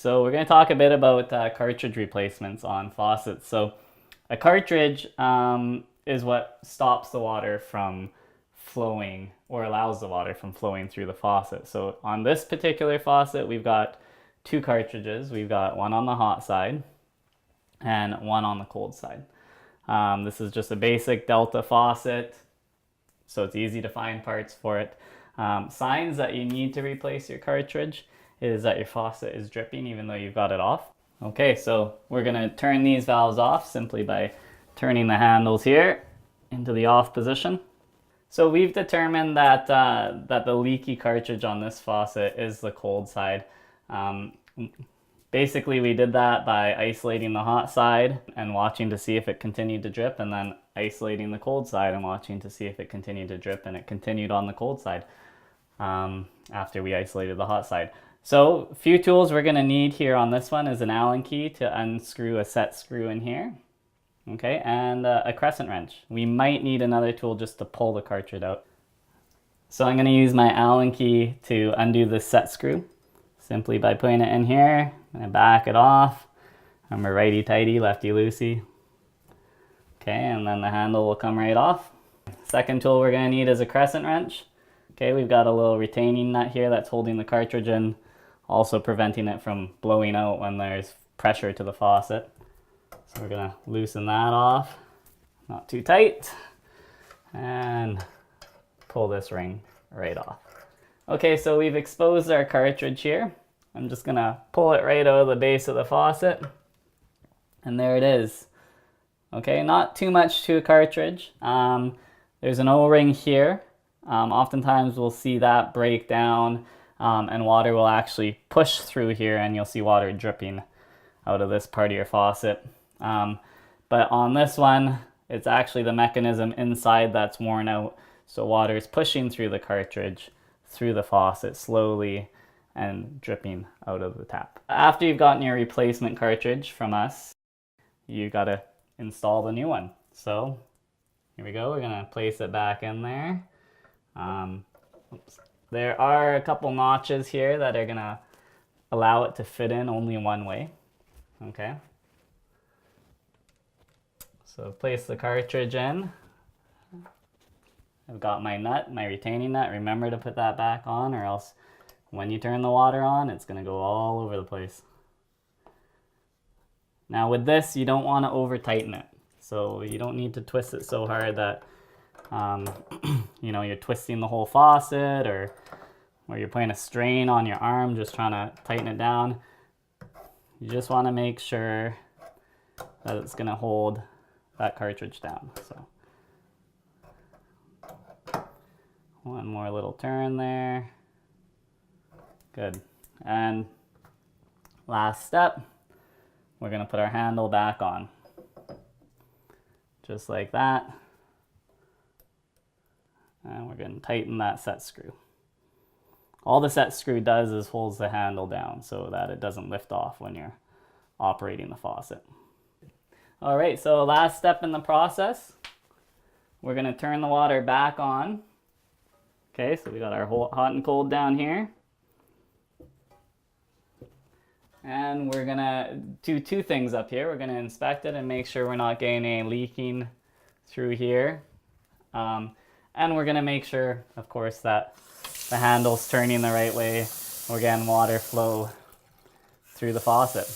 So we're going to talk a bit about cartridge replacements on faucets. So a cartridge is what stops the water from flowing or allows the water from flowing through the faucet. So on this particular faucet, we've got two cartridges. We've got one on the hot side and one on the cold side. This is just a basic Delta faucet, so it's easy to find parts for it. Signs that you need to replace your cartridge is that your faucet is dripping even though you've got it off. Okay, so we're gonna turn these valves off simply by turning the handles here into the off position. So we've determined that, that the leaky cartridge on this faucet is the cold side. Basically, we did that by isolating the hot side and watching to see if it continued to drip, and then isolating the cold side and watching to see if it continued to drip, and it continued on the cold side after we isolated the hot side. So a few tools we're going to need here on this one is an Allen key to unscrew a set screw in here, okay, and a crescent wrench. We might need another tool just to pull the cartridge out. So I'm going to use my Allen key to undo this set screw simply by putting it in here. I'm going to back it off. I'm a righty-tighty, lefty-loosey. Okay, and then the handle will come right off. Second tool we're going to need is a crescent wrench. Okay, we've got a little retaining nut here that's holding the cartridge in, also preventing it from blowing out when there's pressure to the faucet. So we're going to loosen that off, not too tight, and pull this ring right off. Okay, so we've exposed our cartridge here. I'm just going to pull it right out of the base of the faucet, and there it is. Okay, not too much to a cartridge. There's an O-ring here. Oftentimes we'll see that break down and water will actually push through here, and you'll see water dripping out of this part of your faucet. But on this one, it's actually the mechanism inside that's worn out, so water is pushing through the cartridge, through the faucet slowly and dripping out of the tap. After you've gotten your replacement cartridge from us, you got to install the new one. So here we go, we're going to place it back in there. There are a couple notches here that are going to allow it to fit in only one way. Okay. So place the cartridge in. I've got my nut, my retaining nut. Remember to put that back on, or else when you turn the water on, it's going to go all over the place. Now with this, you don't want to over tighten it. So you don't need to twist it so hard that you know, you're twisting the whole faucet, or you're putting a strain on your arm just trying to tighten it down. You just want to make sure that it's going to hold that cartridge down. So one more little turn there. Good. And last step, we're going to put our handle back on. Just like that. And we're going to tighten that set screw. All the set screw does is holds the handle down so that it doesn't lift off when you're operating the faucet. All right, so last step in the process, we're going to turn the water back on. Okay, so we got our hot and cold down here. And we're going to do two things up here. We're going to inspect it and make sure we're not getting any leaking through here. And we're going to make sure, of course, that the handle's turning the right way. We're getting water flow through the faucet.